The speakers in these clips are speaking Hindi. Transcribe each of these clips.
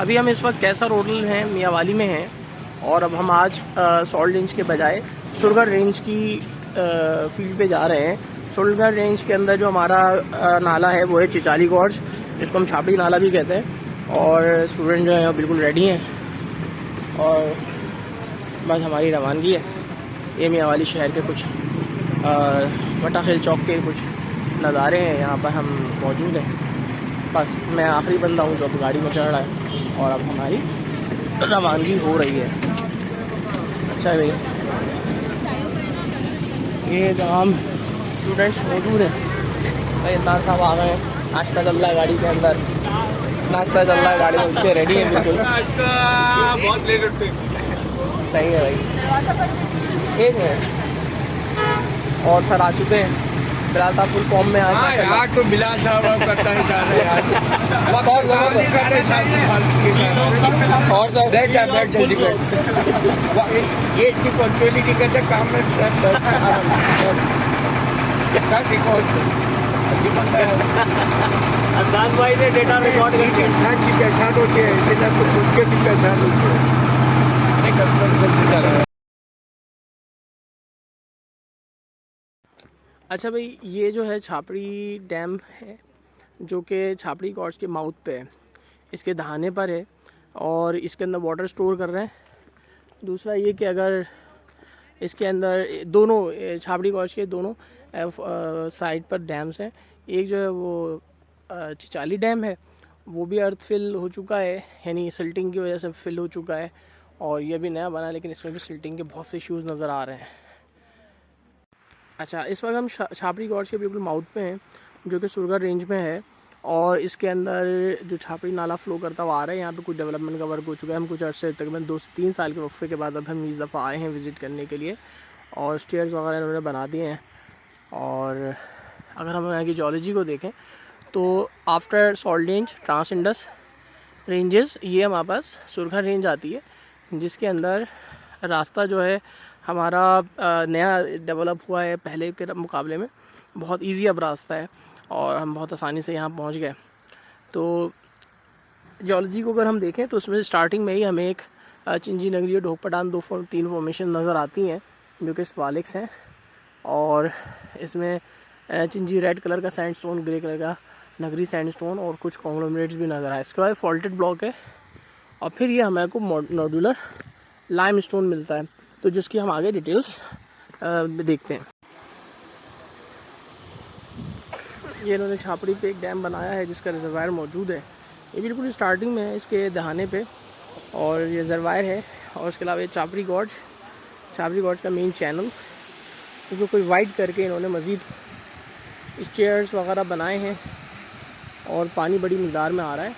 अभी हम इस वक्त कैसर होटल हैं, मियांवाली में हैं और अब हम आज सॉल्ट रेंज के बजाय सुरगढ़ रेंज की फील्ड पे जा रहे हैं। सुरगढ़ रेंज के अंदर जो हमारा नाला है वो है चिचाली गॉर्ज, जिसको हम छापड़ी नाला भी कहते हैं। और स्टूडेंट जो हैं बिल्कुल रेडी हैं और बस हमारी रवानगी है। ये मियांवाली शहर के कुछ वटाखेल चौक के कुछ नज़ारे हैं, यहाँ पर हम मौजूद हैं। बस मैं आखिरी बंदा हूँ जो अब गाड़ी में चढ़ रहा है और अब हमारी रवानगी हो रही है। अच्छा भैया, ये तमाम स्टूडेंट्स मौजूद हैं। भाई इतना साहब आ गए हैं, नाश्ता चल रहा है गाड़ी के अंदर, नाश्ता चल रहा है गाड़ी में, बच्चे रेडी हैं बिल्कुल। बहुत लेट उठते सही है भाई। एक मिनट, और सर आ चुके हैं। बिलाल साहब फुल फॉर्म में आए हैं। आज तो बिलाल साहब करता नहीं चाह रहे और सर बैठ जल्दी ये इसकी पंचुअलिटी करते काम में अफगान भाई ने डेटा रिकॉर्ड करके इंसान की पहचान होती है, इसलिए कुछ उनके भी पहचान होती है। अच्छा भाई, ये जो है छापड़ी डैम है जो कि छापड़ी गॉर्ज के माउथ पे है, इसके दहाने पर है और इसके अंदर वाटर स्टोर कर रहे हैं। दूसरा ये कि अगर इसके अंदर दोनों छापड़ी गॉर्ज के दोनों साइड पर डैम्स हैं। एक जो है वो चिचाली डैम है, वो भी अर्थ फिल हो चुका है, यानी सिल्टिंग की वजह से फिल हो चुका है। और ये भी नया बना, लेकिन इसमें भी सिल्टिंग के बहुत से इश्यूज़ नज़र आ रहे हैं। अच्छा, इस वक्त हम छापड़ी गॉर्ज के बिल्कुल माउथ पे हैं, जो कि सुरगढ़ रेंज में है। और इसके अंदर जो छापड़ी नाला फ्लो करता हुआ आ रहा है, यहाँ पे कुछ डेवलपमेंट का वर्क हो चुका है। हम कुछ अर्से तकरीबन 2 से 3 साल के वक्फे के बाद अब हम इस दफ़ा आए हैं विज़िट करने के लिए, और स्टेयर्स वगैरह इन्होंने बना दिए हैं। और अगर हम यहाँ की जियोलॉजी को देखें तो after salt range, trans Indus ranges, ये हमारे पास सुरगढ़ रेंज आती है, जिसके अंदर रास्ता जो है हमारा नया डेवलप हुआ है, पहले के मुकाबले में बहुत इजी अब रास्ता है और हम बहुत आसानी से यहाँ पहुँच गए। तो जियोलॉजी को अगर हम देखें तो उसमें स्टार्टिंग में ही हमें एक चिंजी नगरी और ढोकपटान 3 फॉर्मेशन नज़र आती हैं जो कि स्पालिक्स हैं। और इसमें चिंजी रेड कलर का सैंडस्टोन, ग्रे कलर का नगरी सैंडस्टोन और कुछ कॉन्ग्लोमरेट्स भी नज़र आए। इसके बाद फॉल्टेड ब्लॉक है और फिर ये हमें को मॉड्यूलर लाइमस्टोन मिलता है, तो जिसकी हम आगे डिटेल्स देखते हैं। ये इन्होंने छापड़ी पे एक डैम बनाया है जिसका रिजर्वायर मौजूद है। ये बिल्कुल स्टार्टिंग में है इसके दहाने पे, और ये रिजर्वायर है। और उसके अलावा ये छापड़ी गॉर्ज का मेन चैनल, इसको कोई वाइड करके इन्होंने मज़ीद स्टेयर्स वगैरह बनाए हैं और पानी बड़ी मिक़दार में आ रहा है।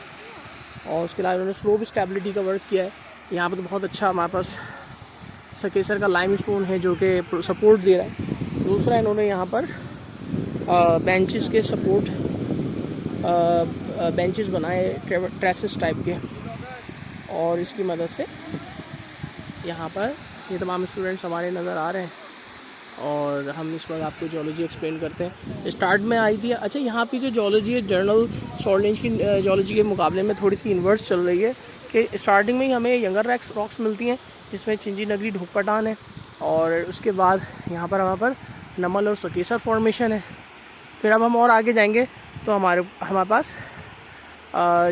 और उसके अलावा इन्होंने स्लोप स्टेबिलिटी का वर्क किया है। यहाँ पर तो बहुत अच्छा हमारे पास सकेसर का लाइमस्टोन है जो कि सपोर्ट दे रहा है। दूसरा, इन्होंने यहाँ पर बेंचेस के सपोर्ट बेंचेस बनाए ट्रेसेस टाइप के, और इसकी मदद से यहाँ पर ये तमाम स्टूडेंट्स हमारे नज़र आ रहे हैं। और हम इस वक्त आपको जियोलॉजी एक्सप्लेन करते हैं। स्टार्ट में आई थी, अच्छा यहाँ की जो जियोलॉजी है जनरल सॉल्ट रेंज की जियोलॉजी के मुकाबले में थोड़ी सी इन्वर्स चल रही है कि स्टार्टिंग में ही हमें यंगर रॉक्स मिलती हैं, जिसमें चिंजी नगरी ढोकपटान है, और उसके बाद यहाँ पर हमारे पर नमल और सकेसर फॉर्मेशन है। फिर अब हम और आगे जाएंगे तो हमारे पास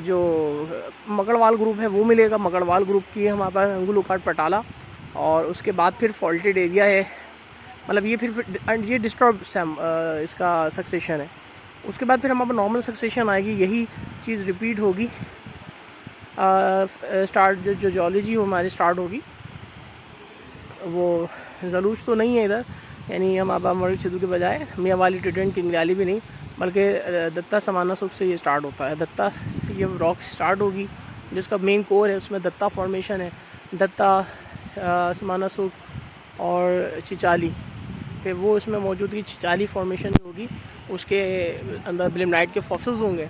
जो मकड़वाल ग्रुप है वो मिलेगा। मकड़वाल ग्रुप की हमारे पास अंगुल उकाट पटाला, और उसके बाद फिर फॉल्टेड एरिया है, मतलब ये फिर ये डिस्टर्ब इसका सक्सेशन है। उसके बाद फिर हमारे नॉर्मल सक्सेशन आएगी, यही चीज़ रिपीट होगी। स्टार्ट जो जियोलॉजी हमारी स्टार्ट होगी वो जलूश तो नहीं है इधर, यानी हम अब मर्ग सिद्धू के बजाय मियांवाली ट्रिडेंट किंगलियाली भी नहीं, बल्कि दत्ता समाना सुख से ये स्टार्ट होता है। दत्ता से ये रॉक स्टार्ट होगी, जिसका मेन कोर है उसमें दत्ता फॉर्मेशन है। दत्ता, समाना सुख और चिचाली, फिर वो इसमें मौजूद की चिचाली फॉर्मेशन होगी, उसके अंदर बिलिमनाइट के फॉसिल्स होंगे,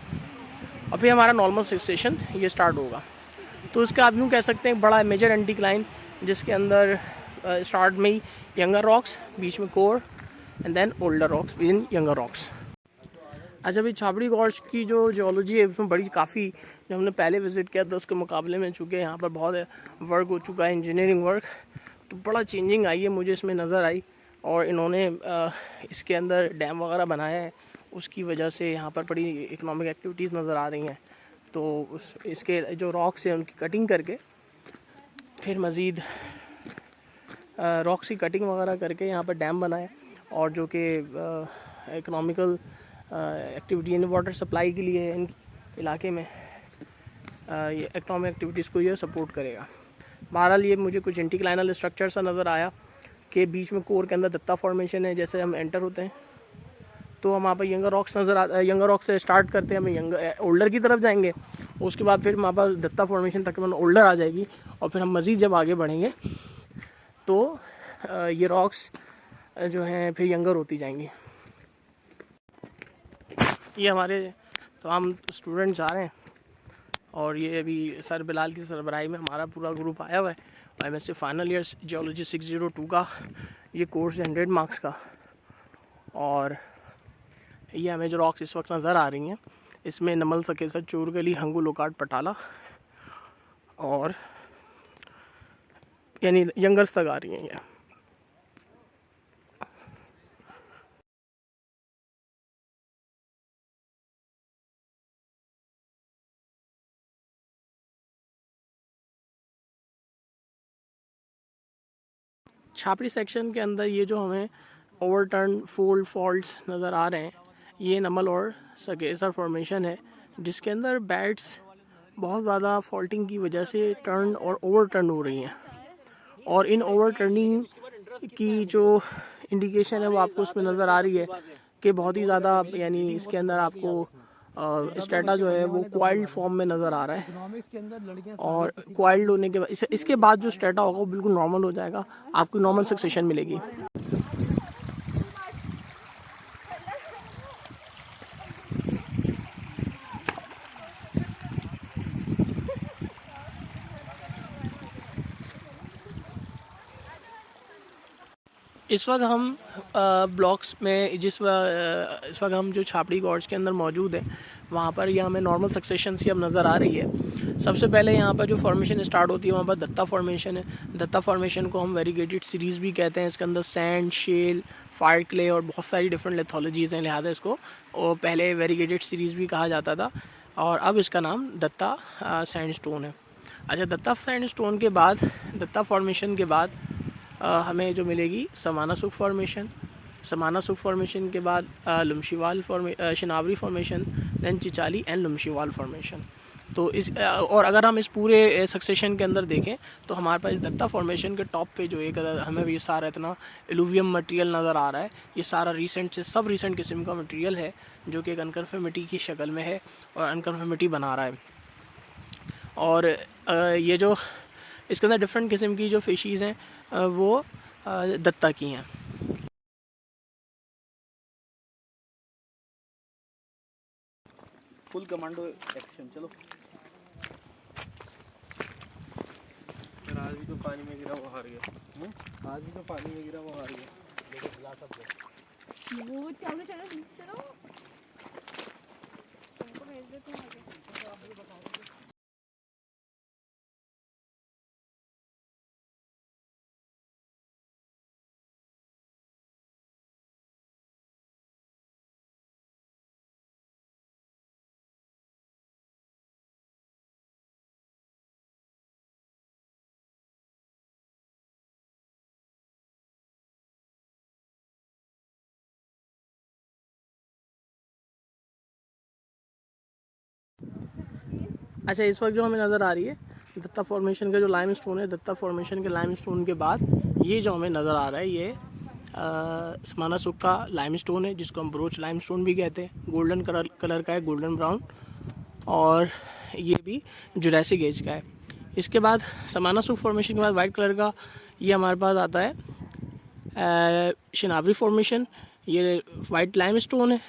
और फिर हमारा नॉर्मल सक्सेशन ये स्टार्ट होगा। तो इसका आप यूँ कह सकते हैं बड़ा मेजर एंटीक्लाइन, जिसके अंदर स्टार्ट में ही यंगर रॉक्स, बीच में core, and then older rocks in younger rocks. अच्छा भाई, छाबड़ी गॉर्ज की जो जियोलॉजी है उसमें बड़ी काफ़ी, जो हमने पहले विज़िट किया था उसके मुकाबले में, चूँकि यहाँ पर बहुत वर्क हो चुका है, इंजीनियरिंग वर्क, तो बड़ा चेंजिंग आई है मुझे इसमें नज़र आई। और इन्होंने इसके अंदर डैम वगैरह बनाया है, उसकी वजह से यहाँ पर बड़ी इकनॉमिक एक्टिविटीज़ नज़र आ रही हैं। तो उस इसके जो रॉक्स हैं उनकी कटिंग करके फिर मज़ीद रॉक्स की कटिंग वगैरह करके यहाँ पर डैम बनाए, और जो कि इकनॉमिकल एक्टिविटी यानी वाटर सप्लाई के लिए है इन इलाके में, ये इकनॉमिक एक्टिविटीज़ को ये सपोर्ट करेगा। बहरहाल ये मुझे कुछ एंटीक्लाइनल स्ट्रक्चर सा नज़र आया कि बीच में कोर के अंदर दत्ता फॉर्मेशन है। जैसे हम एंटर होते हैं तो हम वहाँ पर यंगर रॉक्स नज़र आता है, यंगर रॉक से स्टार्ट करते हैं, हम यंगर ओल्डर की तरफ जाएंगे, उसके बाद फिर वहाँ पर दत्ता फॉर्मेशन तकरीबन ओल्डर आ जाएगी, और फिर हम मज़ीद जब आगे बढ़ेंगे तो ये रॉक्स जो हैं फिर यंगर होती जाएंगी। ये हमारे तमाम स्टूडेंट्स आ रहे हैं, और ये अभी सर बिलाल की सरबराही में हमारा पूरा ग्रुप आया हुआ है। MSc फाइनल ईयर जियोलॉजी 602 का ये कोर्स है 100 मार्क्स का। और ये हमें जो रॉक्स इस वक्त नज़र आ रही हैं, इसमें नमल सकेसा, चोरगली, हंगू, लोकाट, पटाला और यानी यंगर्स तक आ रही हैं। ये छापड़ी सेक्शन के अंदर ये जो हमें ओवरटर्न फोल्ड फॉल्ट्स नज़र आ रहे हैं, ये नमल और सकेसर फॉर्मेशन है, जिसके अंदर बैट्स बहुत ज़्यादा फॉल्टिंग की वजह से टर्न और ओवरटर्न हो रही हैं। और इन ओवरटर्निंग की जो इंडिकेशन है वो आपको उसमें नज़र आ रही है कि बहुत ही ज़्यादा, यानी इसके अंदर आपको स्टेटा जो है वो क्वाइल्ड फॉर्म में नज़र आ रहा है। और क्वाइल्ड होने के बाद इसके बाद जो स्टेटा होगा वो बिल्कुल नॉर्मल हो जाएगा, आपको नॉर्मल सक्सेशन मिलेगी। इस वक्त हम ब्लॉक्स में इस वक्त हम जो छापड़ी गॉर्ज के अंदर मौजूद है, वहाँ पर ये हमें नॉर्मल सक्सेशन सी अब नज़र आ रही है। सबसे पहले यहाँ पर जो फॉर्मेशन स्टार्ट होती है वहाँ पर दत्ता फॉर्मेशन है। दत्ता फॉर्मेशन को हम वेरीगेटेड सीरीज़ भी कहते हैं। इसके अंदर सैंड, शेल, फायर क्ले और बहुत सारी डिफरेंट लिथोलॉजीज़ हैं, लिहाजा इसको और पहले वेरीगेटेड सीरीज़ भी कहा जाता था, और अब इसका नाम दत्ता सैंडस्टोन है। अच्छा, दत्ता सैंडस्टोन के बाद, दत्ता फॉर्मेशन के बाद हमें जो मिलेगी समाना सुख फॉर्मेशन, समाना सुख फॉर्मेशन के बाद लुमशीवाल शिनावरी फॉर्मेशन, दैन चिचाली एंड लुमशीवाल फॉर्मेशन। तो इस और अगर हम इस पूरे सक्सेशन के अंदर देखें तो हमारे पास दत्ता फॉर्मेशन के टॉप पे जो एक हमें ये सारा इतना एलुवियम मटेरियल नज़र आ रहा है, ये सारा रिसेंट से सब रिसेंट किस्म का मटेरियल है जो कि एक अनकन्फर्मिटी की शक्ल में है और अनकन्फर्मिटी बना रहा है। और ये जो इसके अंदर डिफरेंट किस्म की जो फिशीज़ हैं वो दत्ता की हैं। फुल कमांडो एक्शन, चलो। आज भी तो पानी में गिरा वो हार गया। आज भी तो पानी में गिरा वो हार गया, लेकिन खिला सब गए। वो चलो चलो चलो, तुमको भेज देते हैं आगे। अच्छा, इस वक्त जो हमें नज़र आ रही है दत्ता फॉर्मेशन का जो लाइमस्टोन है, दत्ता फॉर्मेशन के लाइमस्टोन के बाद ये जो हमें नज़र आ रहा है ये समाना सुख का लाइमस्टोन है, जिसको हम ब्रोच लाइमस्टोन भी कहते हैं। गोल्डन कलर का है, गोल्डन ब्राउन, और ये भी जुरासिक एज का है। इसके बाद समाना सुख फॉर्मेशन के बाद वाइट कलर का ये हमारे पास आता है शिनावरी फॉर्मेशन, ये वाइट लाइमस्टोन है।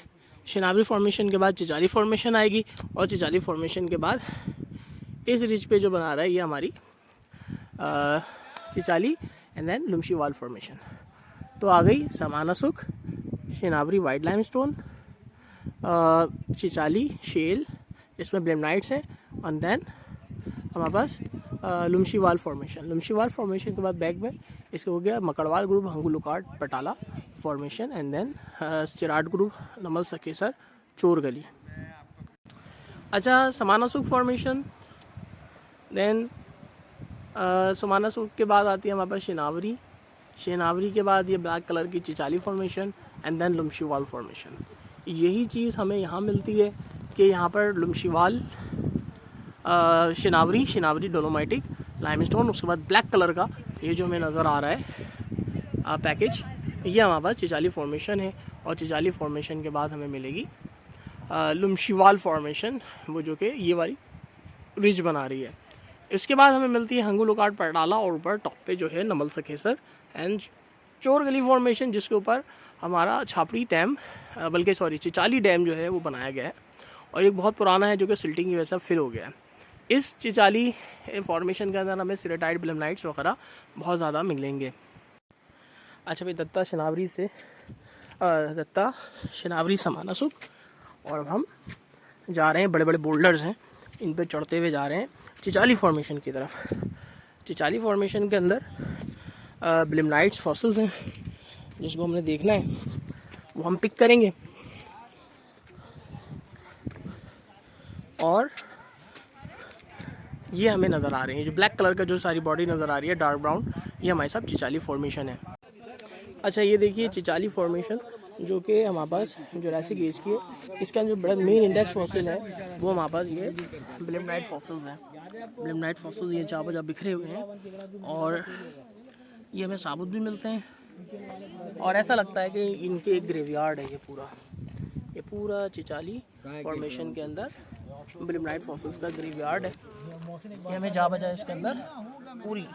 शिनावरी फॉर्मेशन के बाद चिचाली फॉर्मेशन आएगी, और चिचाली फॉर्मेशन के बाद इस रिज पे जो बना रहा है ये हमारी चिचाली एंड देन लुमशीवाल फॉर्मेशन। तो आ गई समाना सुख, शिनावरी वाइट लाइमस्टोन, चिचाली शेल, इसमें ब्लेमनाइट्स हैं, एंड देन हमारे पास लुमशीवाल फॉर्मेशन। लुमशीवाल फॉर्मेशन के बाद बैक में इसको हो गया Makarwal group, Hangu Lockhart Patala formation, and then Cherat group, Namal Sakesar, Chorgali. अच्छा, समाना सूख फॉर्मेशन, देन समाना सूख के बाद आती है हमारे पास शेनावरी, शेनावरी के बाद ये ब्लैक कलर की चिचाली फॉर्मेशन, एंड देन लुमशीवाल फॉर्मेशन। यही चीज़ हमें यहाँ मिलती है कि यहाँ पर लुमशीवाल, शेनावरी, शेनावरी डोलोमाइटिक लाइमस्टोन, उसके बाद ब्लैक कलर का ये जो हमें नज़र आ रहा है पैकेज, ये हमारे पास चिचाली फॉर्मेशन है। और चिचाली फॉर्मेशन के बाद हमें मिलेगी लुमशीवाल फॉर्मेशन, वो जो कि ये वाली रिज बना रही है। इसके बाद हमें मिलती है हंगू लुकाट पटाला, और ऊपर टॉप पे जो है नमल सकेसर एंड चोर गली फॉर्मेशन, जिसके ऊपर हमारा छापड़ी डैम, बल्कि सॉरी चिचाली डैम जो है वो बनाया गया है, और एक बहुत पुराना है जो कि सिल्टिंग की वजह से फिल हो गया है। इस चिचाली फॉर्मेशन के अंदर हमें सिरेटाइट ब्लेमनाइट्स वगैरह बहुत ज़्यादा मिलेंगे। अच्छा भाई, दत्ता शेनावरी से दत्ता शेनावरी समाना सूख, और अब हम जा रहे हैं, बड़े बड़े बोल्डर्स हैं, इन पे चढ़ते हुए जा रहे हैं चिचाली फॉर्मेशन की तरफ। चिचाली फॉर्मेशन के अंदर ब्लेमनाइट्स फॉसिल्स हैं, जिसको हमने देखना है वो हम पिक करेंगे। और ये हमें नज़र आ रही है, जो ब्लैक कलर का जो सारी बॉडी नज़र आ रही है डार्क ब्राउन, ये हमारे साथ चिचाली फॉर्मेशन है। अच्छा, ये देखिए चिचाली फॉर्मेशन जो कि हमारे पास जुरासिक एज की है। इसका जो बड़ा मेन इंडेक्स फॉसिल है वो हमारे पास ये ब्लेमनाइट फॉसिल्स हैं। ब्लेमनाइट फॉसिल्स ये जहाँ पर बिखरे हुए हैं, और ये हमें साबुत भी मिलते हैं, और ऐसा लगता है कि इनके एक ग्रेवयार्ड है ये पूरा चिचाली फॉर्मेशन के अंदर ब्लेमनाइट फॉसिल्स का ग्रेवयार्ड है। ये हमें जा बजा इसके अंदर पूरी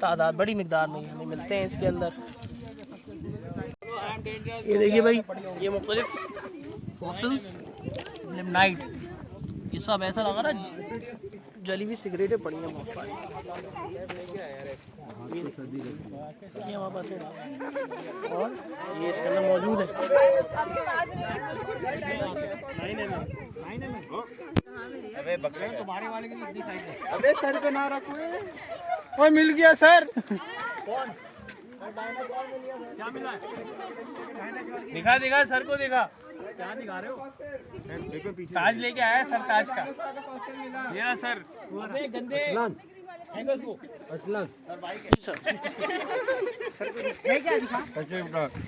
तादाद, बड़ी मिकदार में हमें मिलते हैं इसके अंदर। ये देखिए भाई, ये मुख्तलिफ फॉसिल्स ब्लेमनाइट, ये सब ऐसा लगा ना जली हुई सिगरेटें पड़ी हैं बहुत सारी। ये हमारे पास है, और ये इसके अंदर मौजूद है। अबे बकरे तुम्हारे वाले की लंबी साइड है। अबे सर पे ना रखो। ओए मिल गया सर। कौन? क्या मिला है? दिखा सर को दिखा। क्या दिखा रहे हो? देखो पीछे ताज लेके आया सर, ताज का। ये ना सर। अबे गंदे। हैंगे उसको। असलन। सर। क्या दिखा?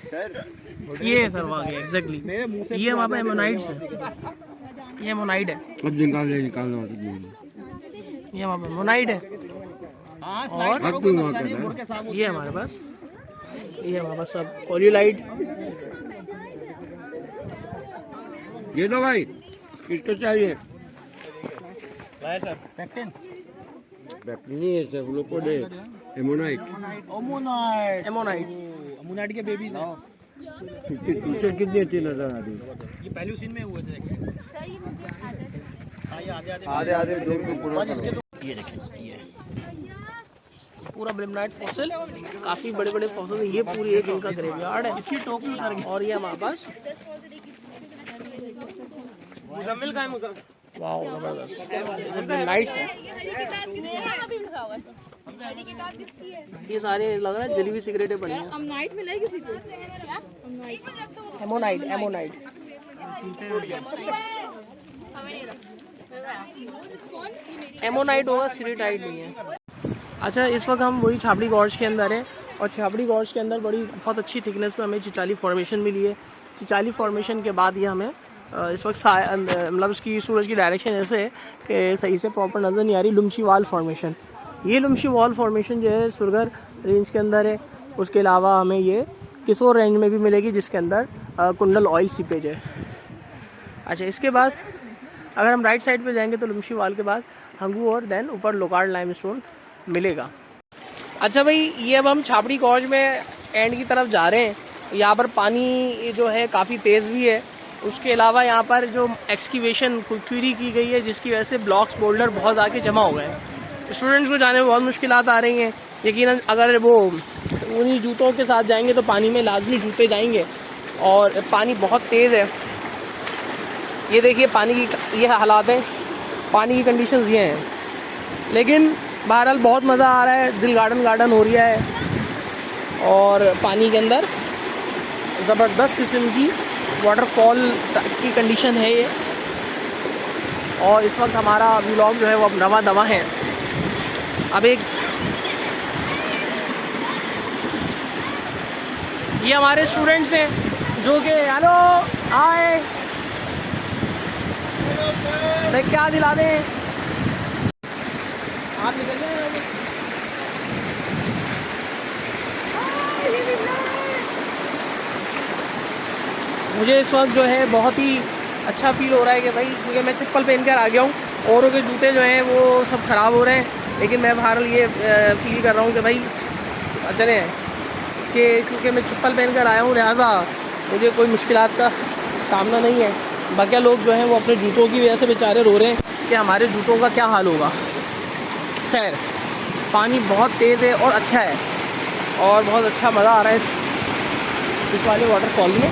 सर। ये सर वहाँ गया एग्जैक्टली। ये वहाँ पे एमोनाइट्स है। ये मोनाइट है। अब निकाल लो। ये वहाँ पे मोनाइट है। और ये हमारे पास सब कोलियोलाइट। ये दो भाई, किसको चाहिए? सर पैक्टिन नहीं है सर, लोग को दे। एमोनाइट अमोनाइट के बेबी हैं। पिक्चर कितनी अच्छी नजर आ रही है। ये पहले सीन में हुए थे। सर ये मुझे आदत आधे ये देखिए, ये पूरा ब्लेमनाइट फॉसिल, काफ़ी बड़े बड़े फॉसिल, ये पूरी एक इनका ग्रेवयार्ड है। इसकी टोपी उतार गई। और ये हमारे पास मुकम्मल का है मुकम्मल। वाओ जबरदस्त ब्लेमनाइट्स है। ये सारे लग रहा है जली हुई सिगरेटें पड़ी हैं। अमनाइट मिला है किसी को? क्या? अमनाइट। एमोनाइट एमोनाइट होगा, सिरेटाइट नहीं है। अच्छा, इस वक्त हम वही छाबड़ी गॉर्ज के अंदर हैं, और छाबड़ी गॉर्ज के अंदर बहुत अच्छी थिकनेस में हमें चिचाली फॉर्मेशन मिली है। चिचाली फॉर्मेशन के बाद ये हमें इस वक्त मतलब उसकी सूरज की डायरेक्शन ऐसे है कि सही से प्रॉपर नज़र नहीं आ रही। लुमशीवाल फॉर्मेशन, ये लुमशीवाल फॉर्मेशन जो है सुरगर रेंज के अंदर है। उसके अलावा हमें ये किशोर रेंज में भी मिलेगी, जिसके अंदर कुंडल ऑयल सीपेज है। अच्छा, इसके बाद अगर हम राइट साइड पे जाएंगे तो लुमशीवाल के बाद हंगू और देन ऊपर लोकार्ड लाइमस्टोन मिलेगा। अच्छा भाई, ये अब हम छाबड़ी गॉर्ज में एंड की तरफ जा रहे हैं। यहाँ पर पानी जो है काफ़ी तेज़ भी है। उसके अलावा यहाँ पर जो एक्सकीवेशन खुदकुरी की गई है, जिसकी वजह से ब्लॉक्स बोल्डर बहुत आके जमा हो गए हैं। स्टूडेंट्स को जाने में बहुत मुश्किलात आ रही हैं। यकीनन अगर वो उन्हीं जूतों के साथ जाएंगे तो पानी में लाजमी जूते जाएंगे, और पानी बहुत तेज़ है। ये देखिए पानी की ये हालात हैं, पानी की कंडीशंस ये हैं। लेकिन बहरहाल बहुत मज़ा आ रहा है, दिल गार्डन हो रहा है और पानी के अंदर ज़बरदस्त किस्म की वाटरफॉल की कंडीशन है ये। और इस वक्त हमारा व्लॉग जो है वो अब रवा दवा है। अब एक ये हमारे स्टूडेंट्स हैं जो कि हेलो हाय देख क्या दिला दें आप निकल जाए। मुझे इस वक्त जो है बहुत ही अच्छा फील हो रहा है कि भाई, क्योंकि मैं चप्पल पहन कर आ गया हूँ, औरों के जूते जो हैं वो सब ख़राब हो रहे हैं, लेकिन मैं बहरहाल ये फील कर रहा हूँ कि भाई चले कि क्योंकि मैं चप्पल पहन कर आया हूँ, लिहाजा मुझे कोई मुश्किलात का सामना नहीं है। बाकी लोग जो हैं वो अपने जूतों की वजह से बेचारे रो रहे हैं कि हमारे जूतों का क्या हाल होगा। खैर, पानी बहुत तेज़ है और अच्छा है और बहुत अच्छा मज़ा आ रहा है इस वाले वाटरफॉल में।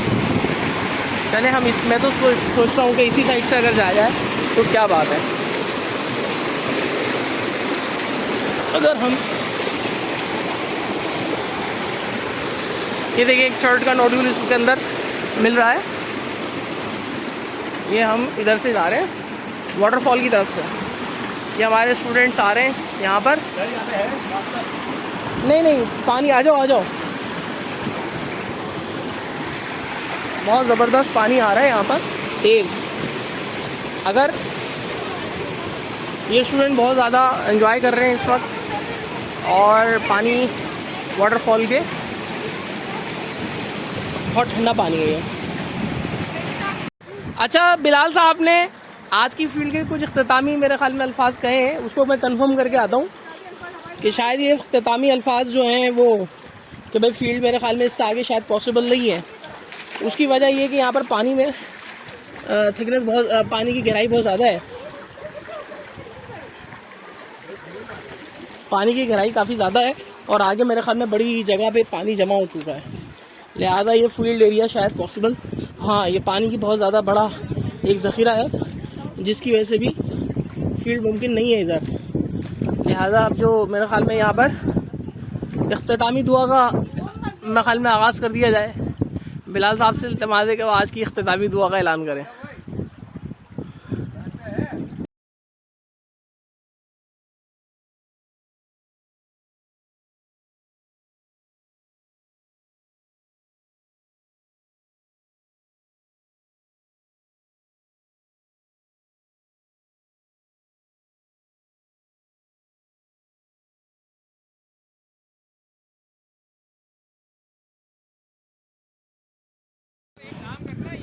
चले हम मैं तो सोच रहा हूँ कि इसी साइड से अगर जाया जाए तो क्या बात है। अगर हम ये देखिए एक शर्ट का नोड्यूल इसके अंदर मिल रहा है, ये हम इधर से जा रहे हैं वाटरफॉल की तरफ से। ये हमारे स्टूडेंट्स आ रहे हैं यहाँ पर। नहीं पानी आ जाओ। बहुत ज़बरदस्त पानी आ रहा है यहाँ पर तेज़। अगर ये स्टूडेंट बहुत ज़्यादा एंजॉय कर रहे हैं इस वक्त और पानी वाटरफॉल के बहुत ठंडा पानी है ये। अच्छा बिलाल साहब ने आज की फील्ड के कुछ इख्तितामी मेरे ख्याल में अल्फाज कहे हैं, उसको मैं कंफर्म करके आता हूँ कि शायद ये इख्तितामी अल्फाज जो हैं वो कि भाई फील्ड मेरे ख्याल में इससे आगे शायद पॉसिबल नहीं है। उसकी वजह ये कि यहाँ पर पानी में थिकनेस बहुत, पानी की गहराई बहुत ज़्यादा है, पानी की गहराई काफ़ी ज़्यादा है और आगे मेरे ख्याल में बड़ी जगह पे पानी जमा हो चुका है, लिहाजा ये फील्ड एरिया शायद पॉसिबल। हाँ, ये पानी की बहुत ज़्यादा बड़ा एक ज़ख़ीरा है जिसकी वजह से भी फील्ड मुमकिन नहीं है इधर। लिहाजा अब जो मेरे ख्याल में यहाँ पर इख्तितामी दुआ का मेरे ख्याल में आगाज़ कर दिया जाए। बिलाल साहब से इल्तिमास है कि वो आज की इख्तितामी दुआ का ऐलान करें।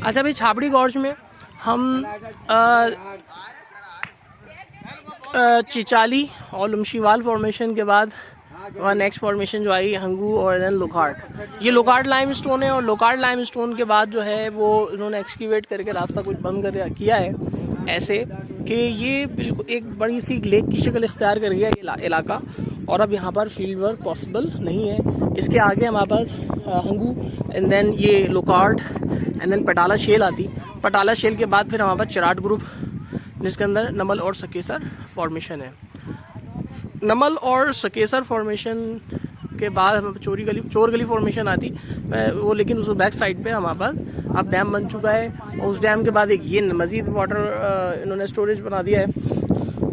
अच्छा भाई, छाबड़ी गॉर्ज में हम चिचाली और लुमशीवाल फॉर्मेशन के बाद वहाँ नेक्स्ट फॉर्मेशन जो आई हंगू और देन लोकार्ड। ये लोकार्ड लाइमस्टोन है और लोकार्ड लाइमस्टोन के बाद जो है वो इन्होंने एक्सक्यूवेट करके रास्ता कुछ बंद कर किया है ऐसे कि ये बिल्कुल एक बड़ी सी लेक की शक्ल इख्तियार कर गया ये इलाका और अब यहाँ पर फील्ड वर्क पॉसिबल नहीं है। इसके आगे हमारे पास हंगू एंड देन ये लोकार्ड एंड देन पटाला शेल आती। पटाला शेल के बाद फिर हमारे पास चिराट ग्रुप जिसके अंदर नमल और सकेसर फॉर्मेशन है। नमल और सकेसर फॉर्मेशन के बाद हमें चोर गली फॉर्मेशन आती वो, लेकिन उस बैक साइड पे हमारे पास अब डैम बन चुका है और उस डैम के बाद एक ये मज़ीद वाटर इन्होंने स्टोरेज बना दिया है।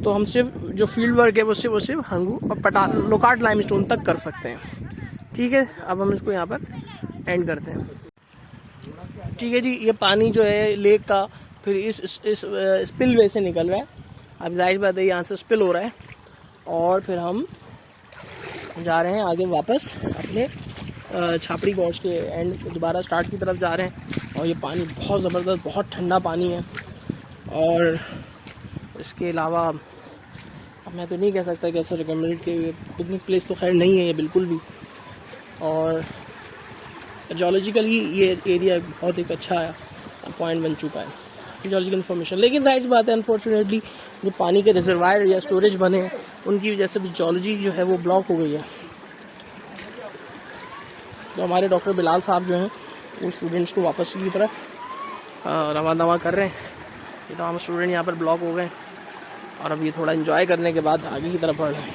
तो हम सिर्फ जो फील्ड वर्क है वो सिर्फ हंगू और लोकार्ड लाइमस्टोन तक कर सकते हैं। ठीक है, अब हम इसको यहाँ पर एंड करते हैं। ठीक है जी, ये पानी जो है लेक का फिर इस स्पिल वे से निकल रहा है। अब जाहिर बात है यहाँ से स्पिल हो रहा है और फिर हम जा रहे हैं आगे वापस अपने छापड़ी गॉर्ज के एंड दोबारा स्टार्ट की तरफ जा रहे हैं। और ये पानी बहुत ज़बरदस्त, बहुत ठंडा पानी है और इसके अलावा मैं तो नहीं कह सकता कि ऐसा रिकमेंडेड कि पिकनिक प्लेस तो खैर नहीं है ये बिल्कुल भी। और जियोलॉजिकली ये एरिया बहुत एक अच्छा पॉइंट बन चुका है जियोलॉजिकल इन्फॉर्मेशन। लेकिन जाहिर बात है अनफॉर्चुनेटली जो पानी के रिजर्वायर या स्टोरेज बने हैं उनकी वजह से भी जियोलॉजी जो है वो ब्लॉक हो गई है। तो हमारे डॉक्टर बिलाल साहब जो हैं वो स्टूडेंट्स को वापस की तरफ रवा दवा कर रहे हैं ये तो हम स्टूडेंट यहाँ पर ब्लॉक हो गए और अब ये थोड़ा एंजॉय करने के बाद आगे की तरफ बढ़ रहे हैं।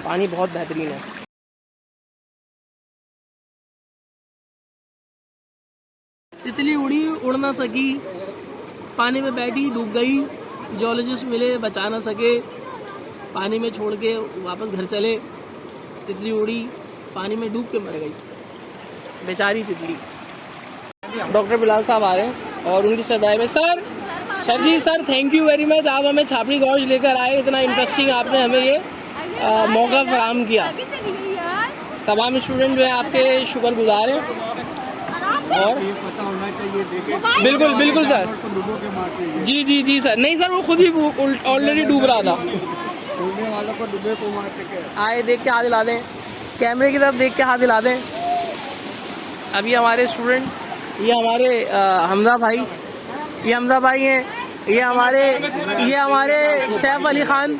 पानी बहुत बेहतरीन है। तितली उड़ी उड़ ना सकी, पानी में बैठी डूब गई, जियोलॉजिस्ट मिले बचा ना सके, पानी में छोड़ के वापस घर चले, तितली उड़ी पानी में डूब के मर गई, बेचारी तितली। डॉक्टर बिलाल साहब आ रहे हैं और उनकी सदाई में sir ji sir thank you very much, आप हमें छापड़ी गॉर्ज लेकर आए, इतना इंटरेस्टिंग आपने हमें ये मौका फराहम किया। तमाम स्टूडेंट जो है आपके शुक्रगुजार हैं और पता होना चाहिए बिल्कुल बिल्कुल सर, जी सर, नहीं सर वो खुद ही ऑलरेडी डूब रहा था। डूबने वालों को डूबे को मारते के आए देख के हाथ हिला दें, कैमरे की तरफ देख के हाथ हिला दें। अभी हमारे स्टूडेंट, ये हमारे हमजा भाई, ये हमजा भाई हैं, ये हमारे सैफ अली खान,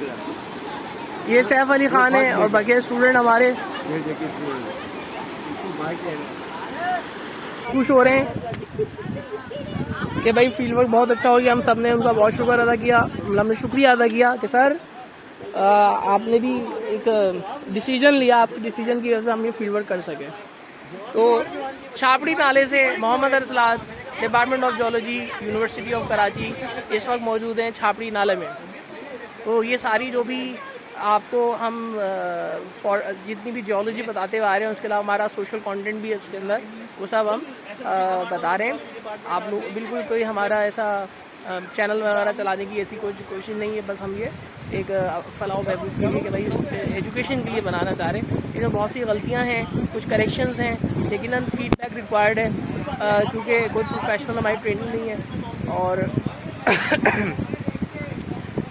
ये सैफ अली खान है और बाकी स्टूडेंट हमारे खुश हो रहे हैं कि भाई फील्ड वर्क बहुत अच्छा हो गया। हम सब ने उनका बहुत शुक्र अदा किया, हमने शुक्रिया अदा किया कि सर आपने भी एक डिसीजन लिया, आपकी डिसीजन की वजह से हम ये फील्ड वर्क कर सके। तो छापड़ी नाले से Mohammad Arsalan, department of geology, university of Karachi इस वक्त मौजूद हैं छापड़ी नाले में। तो ये सारी जो भी आपको हम जितनी भी जियोलॉजी बताते हुए आ रहे हैं, उसके अलावा हमारा सोशल कंटेंट भी है उसके अंदर, वो सब हम बता रहे हैं। आप लोग बिल्कुल कोई हमारा ऐसा चैनल वगैरह चलाने की ऐसी कोई कोशिश नहीं है, बस हम ये एक फलाह बहबूद के लिए कि भाई एजुकेशन के लिए बनाना चाह रहे हैं। इनमें बहुत सी गलतियां हैं, कुछ करेक्शंस हैं, लेकिन फीडबैक रिक्वायर्ड है क्योंकि कोई प्रोफेशनल हमारी ट्रेनिंग नहीं है और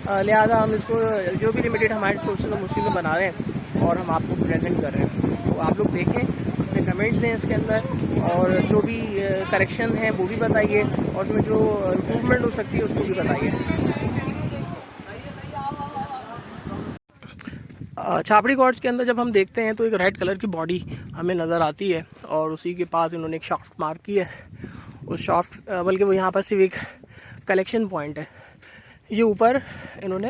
लिहाजा हम इसको जो भी लिमिटेड हमारे सोर्सेज हम उसी में बना रहे हैं और हम आपको प्रेजेंट कर रहे हैं। तो आप लोग देखें, अपने कमेंट्स दें इसके अंदर और जो भी करेक्शन है वो भी बताइए और उसमें जो इम्प्रूवमेंट हो सकती है उसको भी बताइए। छापड़ी गॉर्ज के अंदर जब हम देखते हैं तो एक रेड कलर की बॉडी हमें नज़र आती है और उसी के पास इन्होंने एक शाफ्ट मार्क की है। उस शाफ्ट बल्कि वो यहाँ पर सिर्फ एक कलेक्शन पॉइंट है। ये ऊपर इन्होंने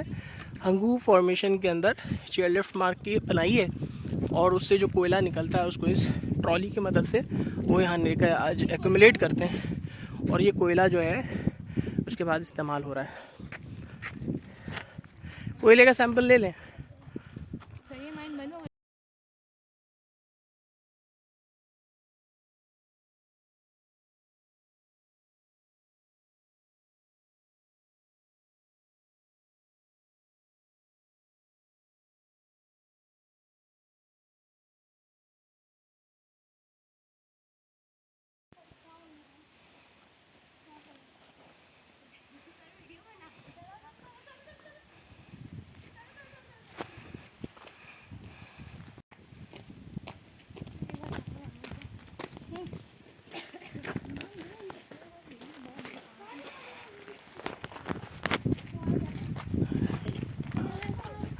हंगू फॉर्मेशन के अंदर चेयर लिफ्ट मार्क की बनाई है और उससे जो कोयला निकलता है उसको इस ट्रॉली की मदद से वो यहाँ लेकर एक्यूमुलेट करते हैं और ये कोयला जो है उसके बाद इस्तेमाल हो रहा है। कोयले का सैंपल ले लें।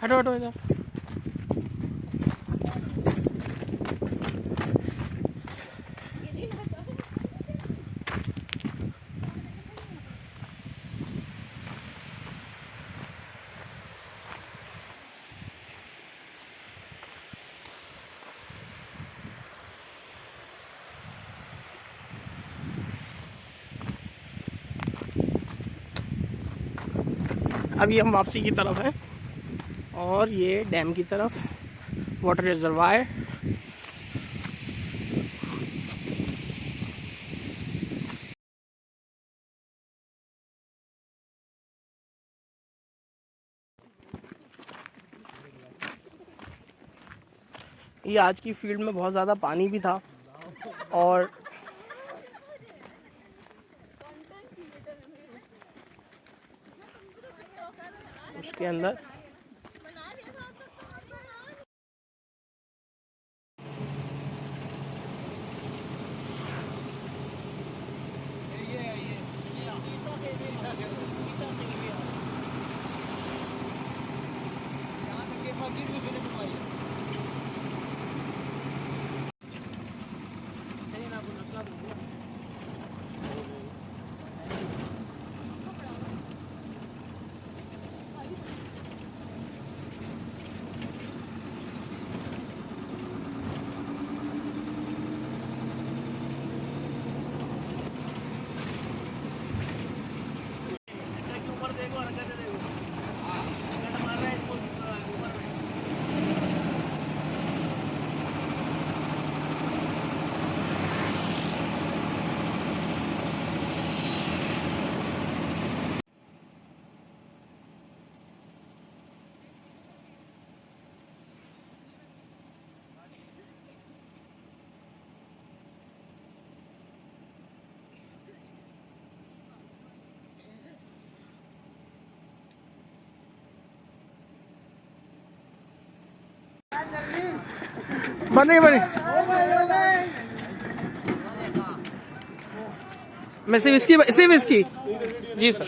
हटो हटो इधर। अभी हम वापसी की तरफ हैं और ये डैम की तरफ वाटर रिजर्वायर। ये आज की फील्ड में बहुत ज़्यादा पानी भी था और उसके अंदर बन रही मैं सिर्फ इसकी जी सर।